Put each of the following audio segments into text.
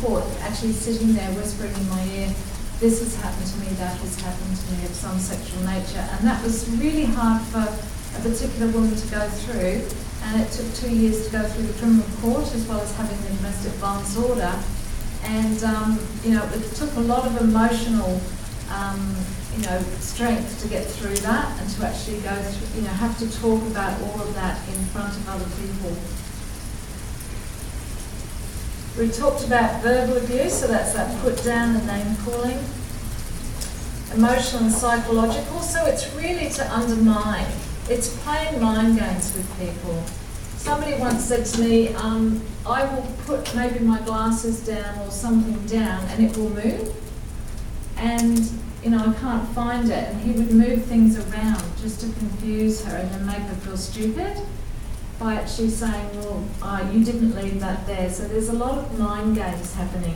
court, actually sitting there whispering in my ear, this has happened to me, that has happened to me of some sexual nature. And that was really hard for a particular woman to go through. And it took 2 years to go through the criminal court as well as having the domestic violence order. And, it took a lot of emotional, strength to get through that and to actually go through, have to talk about all of that in front of other people. We talked about verbal abuse, so that's that put down and name calling. Emotional and psychological, so it's really to undermine. It's playing mind games with people. Somebody once said to me, I will put maybe my glasses down or something down and it will move. And, I can't find it. And he would move things around just to confuse her and then make her feel stupid by actually saying, well, you didn't leave that there. So there's a lot of mind games happening.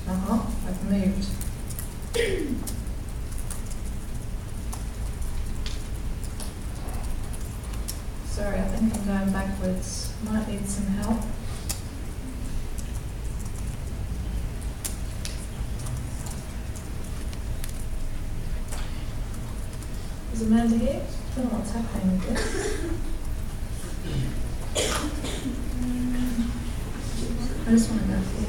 I've moved. Sorry, I think I'm going backwards. Might need some help. Is Amanda here? I don't know what's happening with this. I just want to go forward.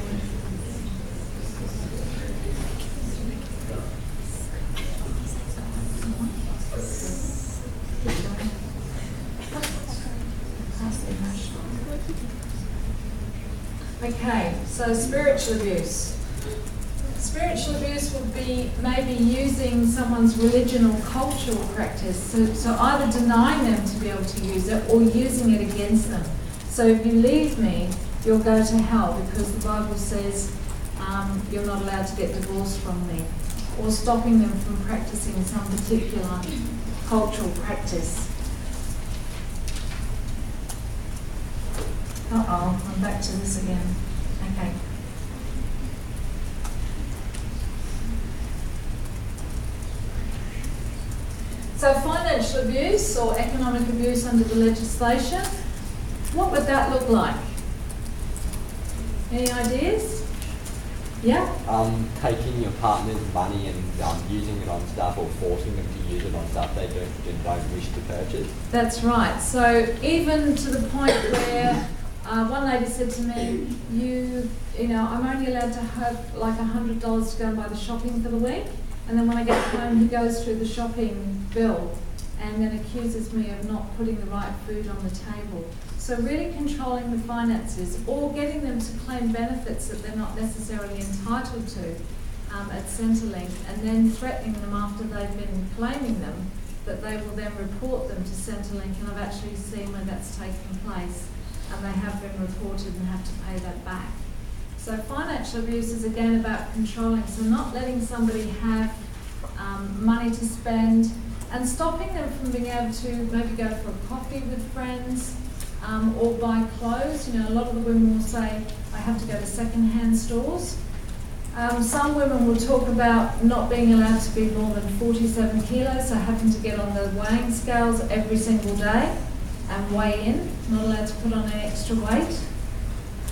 Okay, so spiritual abuse. Spiritual abuse would be maybe using someone's religion or cultural practice, so either denying them to be able to use it or using it against them. So if you leave me, you'll go to hell because the Bible says you're not allowed to get divorced from me, or stopping them from practicing some particular cultural practice. I'm back to this again. Okay. So financial abuse or economic abuse under the legislation, what would that look like? Any ideas? Yeah? Taking your partner's money and using it on stuff or forcing them to use it on stuff they don't wish to purchase. That's right. So even to the point where one lady said to me, I'm only allowed to have like $100 to go and buy the shopping for the week, and then when I get home he goes through the shopping bill and then accuses me of not putting the right food on the table. So really controlling the finances or getting them to claim benefits that they're not necessarily entitled to at Centrelink, and then threatening them after they've been claiming them that they will then report them to Centrelink, and I've actually seen where that's taken place. And they have been reported and have to pay that back. So financial abuse is again about controlling, so not letting somebody have money to spend and stopping them from being able to maybe go for a coffee with friends or buy clothes. A lot of the women will say, I have to go to second-hand stores. Some women will talk about not being allowed to be more than 47 kilos, so having to get on the weighing scales every single day and weigh in, not allowed to put on any extra weight.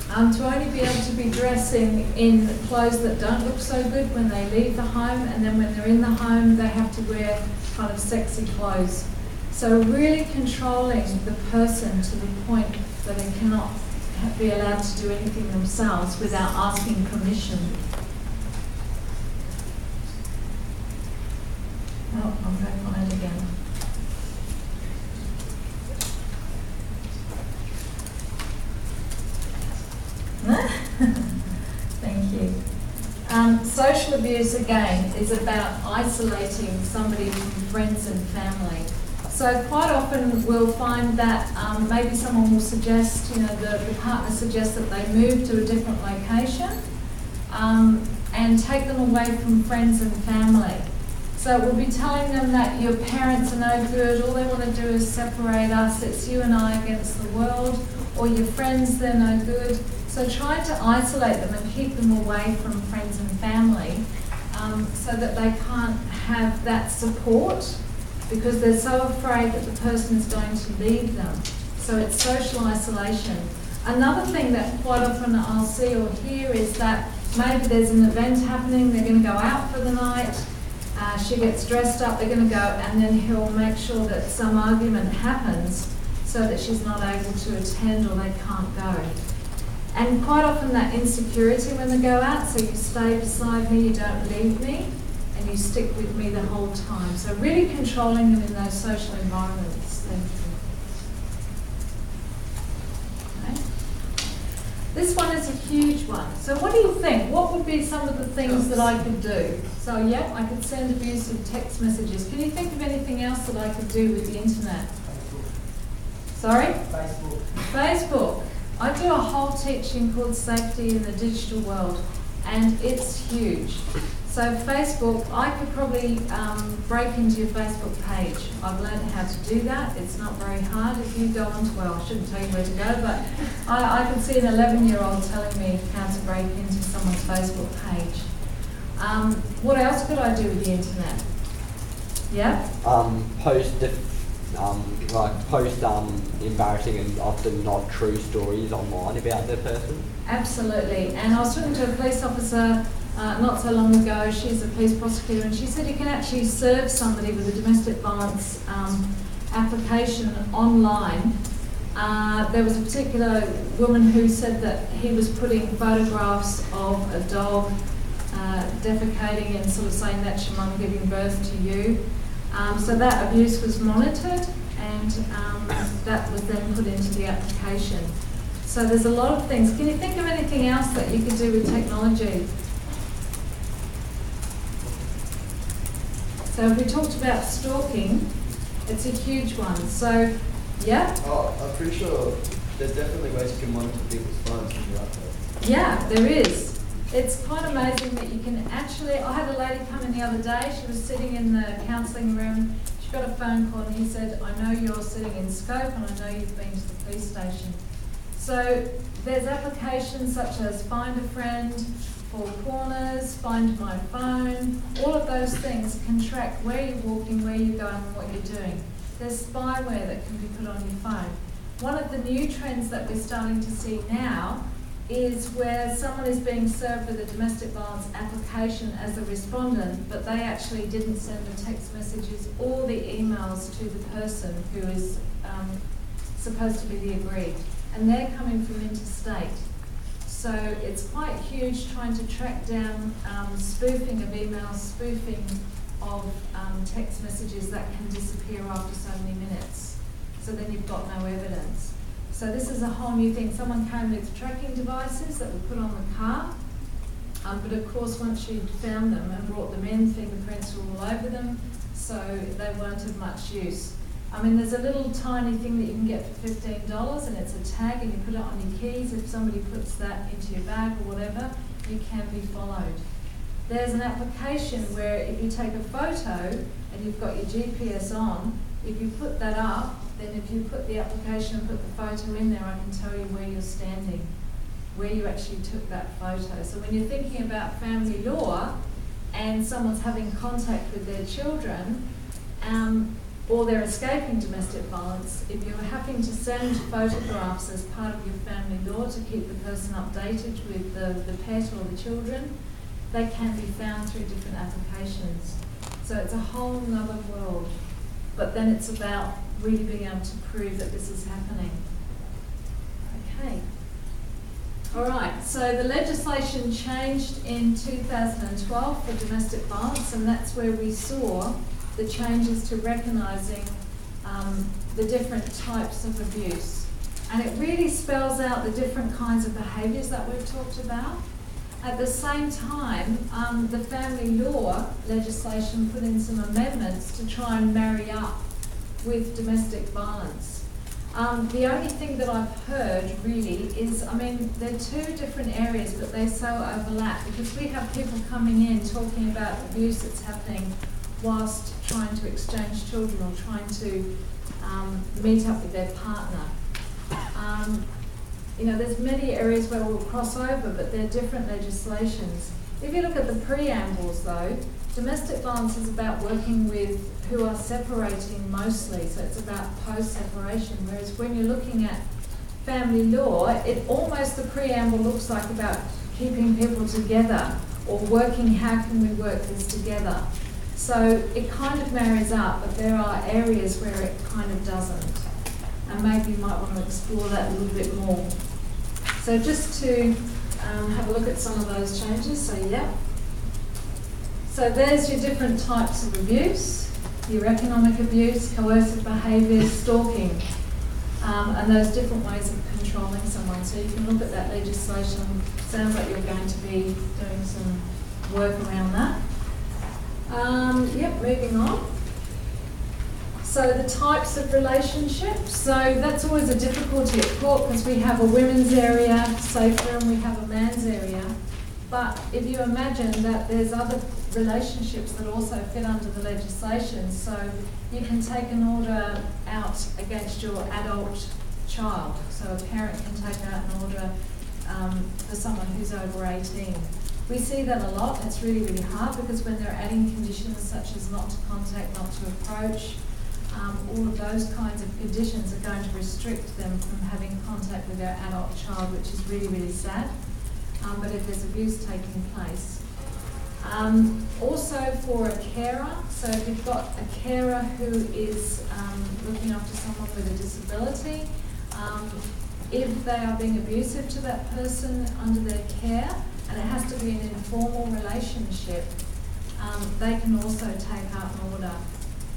To only be able to be dressing in clothes that don't look so good when they leave the home, and then when they're in the home they have to wear kind of sexy clothes. So really controlling the person to the point that they cannot be allowed to do anything themselves without asking permission. Oh, I'm back on it again. Thank you. Social abuse, again, is about isolating somebody from friends and family. So quite often we'll find that maybe someone will suggest, the partner suggests that they move to a different location and take them away from friends and family. So we'll be telling them that your parents are no good, all they want to do is separate us, it's you and I against the world, or your friends, they're no good. So trying to isolate them and keep them away from friends and family so that they can't have that support because they're so afraid that the person is going to leave them. So So it's social isolation. Another thing that quite often I'll see or hear is that maybe there's an event happening, they're going to go out for the night, she gets dressed up, they're going to go, and then he'll make sure that some argument happens so that she's not able to attend or they can't go. And quite often that insecurity when they go out, so you stay beside me, you don't leave me, and you stick with me the whole time. So really controlling them in those social environments. Thank you. Okay. This one is a huge one. So what do you think? What would be some of the things that I could do? So yeah, I could send abusive text messages. Can you think of anything else that I could do with the internet? Sorry? Facebook. I do a whole teaching called Safety in the Digital World, and it's huge. So Facebook, I could probably break into your Facebook page. I've learned how to do that. It's not very hard. If you go onto, well, I shouldn't tell you where to go, but I could see an 11-year-old telling me how to break into someone's Facebook page. What else could I do with the internet? Yeah? Post embarrassing and often not true stories online about their person. Absolutely. And I was talking to a police officer not so long ago. She's a police prosecutor, and she said you can actually serve somebody with a domestic violence application online. There was a particular woman who said that he was putting photographs of a dog defecating and sort of saying that's your mum giving birth to you. So that abuse was monitored, and that was then put into the application. So there's a lot of things. Can you think of anything else that you could do with technology? So if we talked about stalking, it's a huge one. So, yeah? Oh, I'm pretty sure there's definitely ways you can monitor people's phones when you're out there. Yeah, there is. It's quite amazing that you can actually, I had a lady come in the other day, she was sitting in the counselling room, she got a phone call and he said, I know you're sitting in Scope and I know you've been to the police station. So there's applications such as Find a Friend, Four Corners, Find My Phone, all of those things can track where you're walking, where you're going and what you're doing. There's spyware that can be put on your phone. One of the new trends that we're starting to see now is where someone is being served with a domestic violence application as a respondent, but they actually didn't send the text messages or the emails to the person who is supposed to be the aggrieved. And they're coming from interstate. So it's quite huge trying to track down spoofing of emails, spoofing of text messages that can disappear after so many minutes. So then you've got no evidence. So this is a whole new thing. Someone came with tracking devices that were put on the car, but of course once you'd found them and brought them in, fingerprints were all over them, so they weren't of much use. I mean, there's a little tiny thing that you can get for $15 and it's a tag and you put it on your keys. If somebody puts that into your bag or whatever, you can be followed. There's an application where if you take a photo and you've got your GPS on, if you put that up, then if you put the application and put the photo in there, I can tell you where you're standing, where you actually took that photo. So when you're thinking about family law and someone's having contact with their children, or they're escaping domestic violence, if you're having to send photographs as part of your family law to keep the person updated with the pet or the children, they can be found through different applications. So it's a whole nother world. But then it's about really being able to prove that this is happening. Okay. All right, so the legislation changed in 2012 for domestic violence, and that's where we saw the changes to recognising the different types of abuse. And it really spells out the different kinds of behaviours that we've talked about. At the same time, the family law legislation put in some amendments to try and marry up with domestic violence. The only thing that I've heard really is, I mean, they're two different areas, but they so overlap because we have people coming in talking about abuse that's happening whilst trying to exchange children or trying to meet up with their partner. You know, there's many areas where we'll cross over, but they're different legislations. If you look at the preambles though, Domestic violence is about working with who are separating mostly, so it's about post-separation, whereas when you're looking at family law, it almost, the preamble looks like about keeping people together or working, how can we work this together. So it kind of marries up, but there are areas where it kind of doesn't. And maybe you might want to explore that a little bit more. So just to have a look at some of those changes, so yeah. So there's your different types of abuse, your economic abuse, coercive behaviour, stalking, and those different ways of controlling someone. So you can look at that legislation. Sounds like you're going to be doing some work around that. Moving on. So the types of relationships. So that's always a difficulty at court because we have a women's area, safer, and we have a man's area. But if you imagine that there's other relationships that also fit under the legislation, so you can take an order out against your adult child. So a parent can take out an order for someone who's over 18. We see that a lot. It's really, really hard because when they're adding conditions such as not to contact, not to approach, all of those kinds of conditions are going to restrict them from having contact with their adult child, which is really, really sad. But if there's abuse taking place. Also for a carer, so if you've got a carer who is looking after someone with a disability, if they are being abusive to that person under their care, and it has to be an informal relationship, they can also take out an order.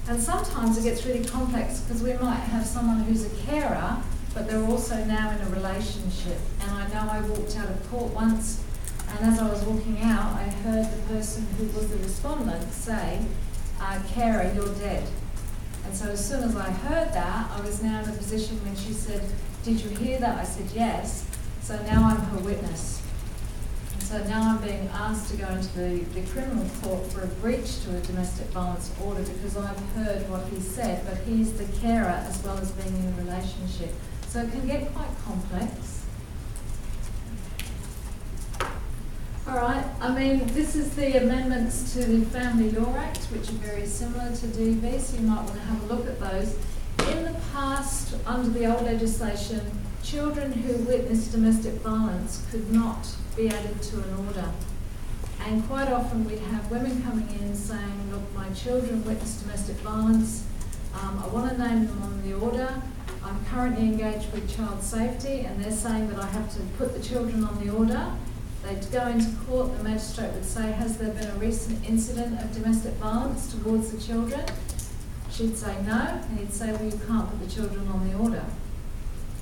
And sometimes it gets really complex because we might have someone who's a carer, but they're also now in a relationship. And I know I walked out of court once, and as I was walking out, I heard the person who was the respondent say, "Carer, you're dead." And so as soon as I heard that, I was now in a position when she said, "Did you hear that?" I said, "Yes." So now I'm her witness. And so now I'm being asked to go into the criminal court for a breach to a domestic violence order because I've heard what he said, but he's the carer as well as being in a relationship. So it can get quite complex. All right, I mean, this is the amendments to the Family Law Act, which are very similar to DV, so you might want to have a look at those. In the past, under the old legislation, children who witnessed domestic violence could not be added to an order. And quite often we'd have women coming in saying, "Look, my children witnessed domestic violence. I want to name them on the order. I'm currently engaged with child safety," and they're saying that I have to put the children on the order. They'd go into court, the magistrate would say, "Has there been a recent incident of domestic violence towards the children?" She'd say no, and he'd say, "Well, you can't put the children on the order."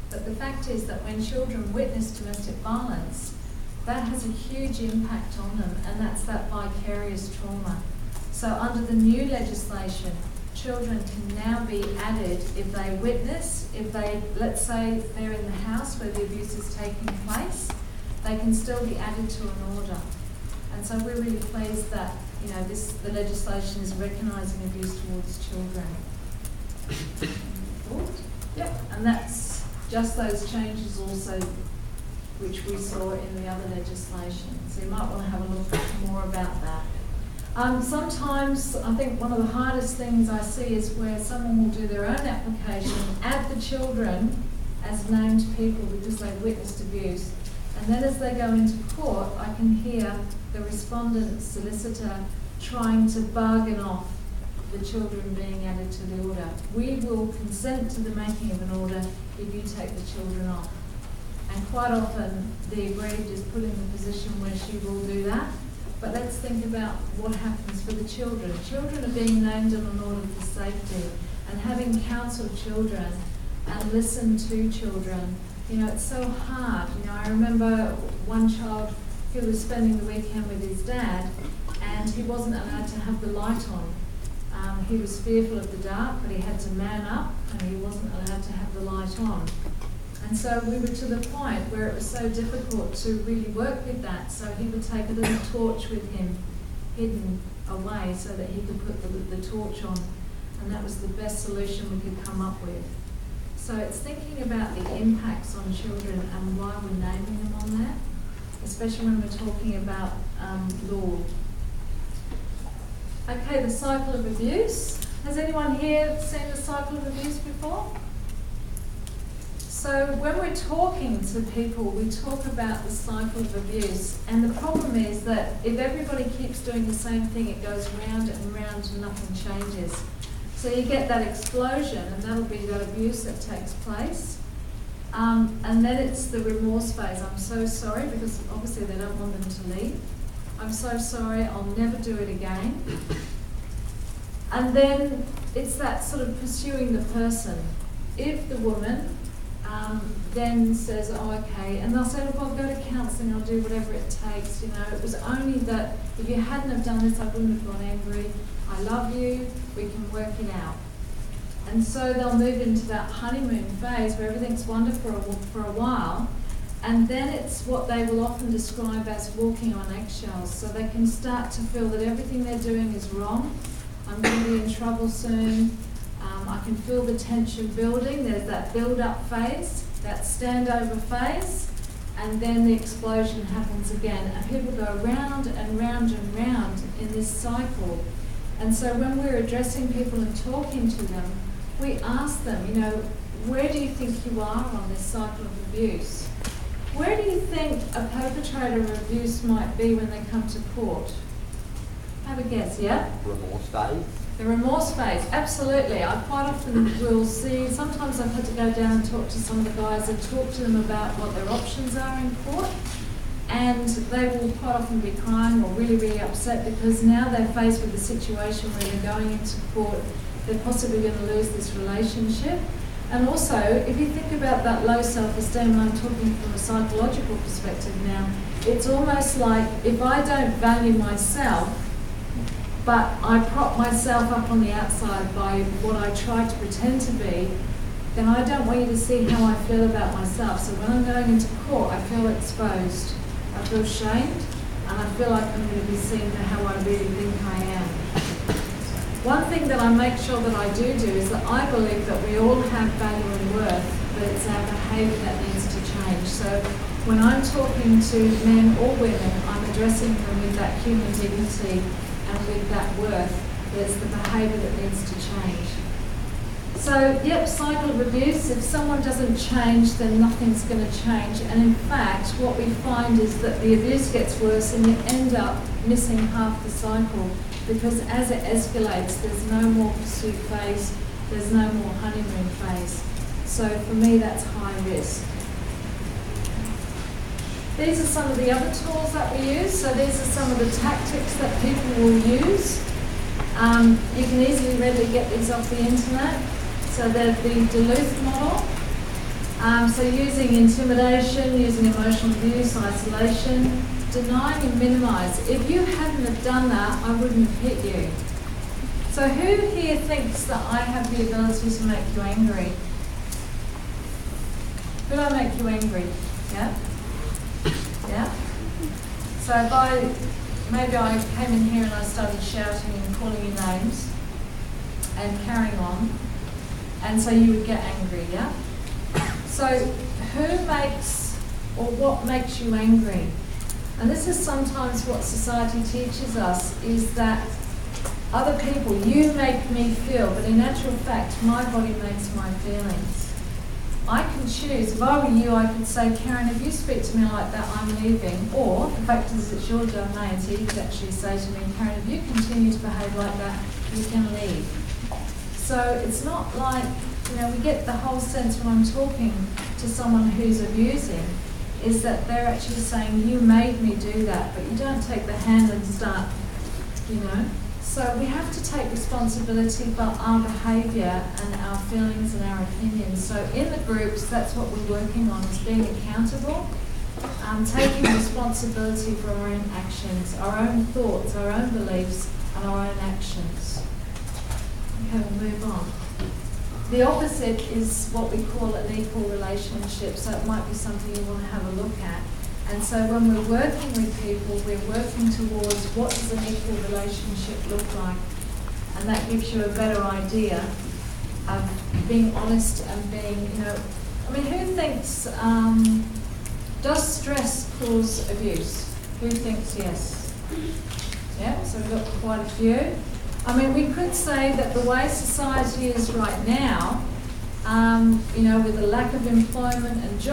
But the fact is that when children witness domestic violence, that has a huge impact on them, and that's that vicarious trauma. So under the new legislation, children can now be added if they witness, if they, let's say they're in the house where the abuse is taking place, they can still be added to an order. And so we're really pleased that, you know, the legislation is recognising abuse towards children. Yep, and that's just those changes also which we saw in the other legislation. So you might want to have a look more about that. Sometimes I think one of the hardest things I see is where someone will do their own application, add the children as named people because they witnessed abuse, and then as they go into court, I can hear the respondent's solicitor trying to bargain off the children being added to the order. We will consent to the making of an order if you take the children off. And quite often the aggrieved is put in the position where she will do that. But let's think about what happens for the children. Children are being named on an order for safety, and having counselled children and listened to children, you know, it's so hard. You know, I remember one child who was spending the weekend with his dad, and he wasn't allowed to have the light on. He was fearful of the dark, but he had to man up, and he wasn't allowed to have the light on. And so we were to the point where it was so difficult to really work with that. So he would take a little torch with him, hidden away, so that he could put the torch on. And that was the best solution we could come up with. So it's thinking about the impacts on children and why we're naming them on there, especially when we're talking about law. Okay, the cycle of abuse. Has anyone here seen the cycle of abuse before? So when we're talking to people, we talk about the cycle of abuse. And the problem is that if everybody keeps doing the same thing, it goes round and round and nothing changes. So you get that explosion, and that'll be that abuse that takes place. And then it's the remorse phase. I'm so sorry, because obviously they don't want them to leave. I'm so sorry, I'll never do it again. And then it's that sort of pursuing the person. If the woman then says, oh, okay, and they'll say, look, I'll go to counselling, I'll do whatever it takes, you know, it was only that if you hadn't have done this, I wouldn't have gone angry, I love you, we can work it out. And so they'll move into that honeymoon phase where everything's wonderful for a while, and then it's what they will often describe as walking on eggshells. So they can start to feel that everything they're doing is wrong, I'm going to be in trouble soon, I can feel the tension building. There's that build-up phase, that standover phase, and then the explosion happens again. And people go round and round and round in this cycle. And so when we're addressing people and talking to them, we ask them, you know, where do you think you are on this cycle of abuse? Where do you think a perpetrator of abuse might be when they come to court? Have a guess, yeah? Remorse phase. The remorse phase, absolutely. I quite often will see, sometimes I've had to go down and talk to some of the guys and talk to them about what their options are in court. And they will quite often be crying or really, really upset because now they're faced with a situation where they're going into court, they're possibly going to lose this relationship. And also, if you think about that low self-esteem, and I'm talking from a psychological perspective now, it's almost like if I don't value myself, but I prop myself up on the outside by what I try to pretend to be, then I don't want you to see how I feel about myself. So when I'm going into court, I feel exposed. I feel shamed, and I feel like I'm going to be seen for how I really think I am. One thing that I make sure that I do is that I believe that we all have value and worth, but it's our behaviour that needs to change. So when I'm talking to men or women, I'm addressing them with that human dignity and with that worth. There's the behaviour that needs to change. So, yep, cycle of abuse. If someone doesn't change, then nothing's going to change. And in fact, what we find is that the abuse gets worse and you end up missing half the cycle, because as it escalates, there's no more pursuit phase, there's no more honeymoon phase. So for me, that's high risk. These are some of the other tools that we use. So these are some of the tactics that people will use. You can easily, readily get these off the internet. So they're the Duluth model. So using intimidation, using emotional abuse, isolation, denying and minimise. If you hadn't have done that, I wouldn't have hit you. So who here thinks that I have the ability to make you angry? Could I make you angry? Yeah? Yeah? So if maybe I came in here and I started shouting and calling you names and carrying on, and so you would get angry, yeah? So who makes or what makes you angry? And this is sometimes what society teaches us, is that other people, you make me feel, but in actual fact, my body makes my feelings. I can choose. If I were you, I could say, Karen, if you speak to me like that, I'm leaving. Or, the fact is, it's your domain, so you could actually say to me, Karen, if you continue to behave like that, you can leave. So it's not like, we get the whole sense when I'm talking to someone who's abusing, is that they're actually saying, you made me do that, but you don't take the hand and start, So we have to take responsibility for our behaviour and our feelings and our opinions. So in the groups, that's what we're working on, is being accountable, taking responsibility for our own actions, our own thoughts, our own beliefs, and our own actions. Okay, we'll move on. The opposite is what we call an equal relationship, so it might be something you want to have a look at. And so when we're working with people, we're working towards what does an equal relationship look like. And that gives you a better idea of being honest and being, who thinks, does stress cause abuse? Who thinks yes? Yeah, so we've got quite a few. I mean, we could say that the way society is right now, you know, with the lack of employment and jobs,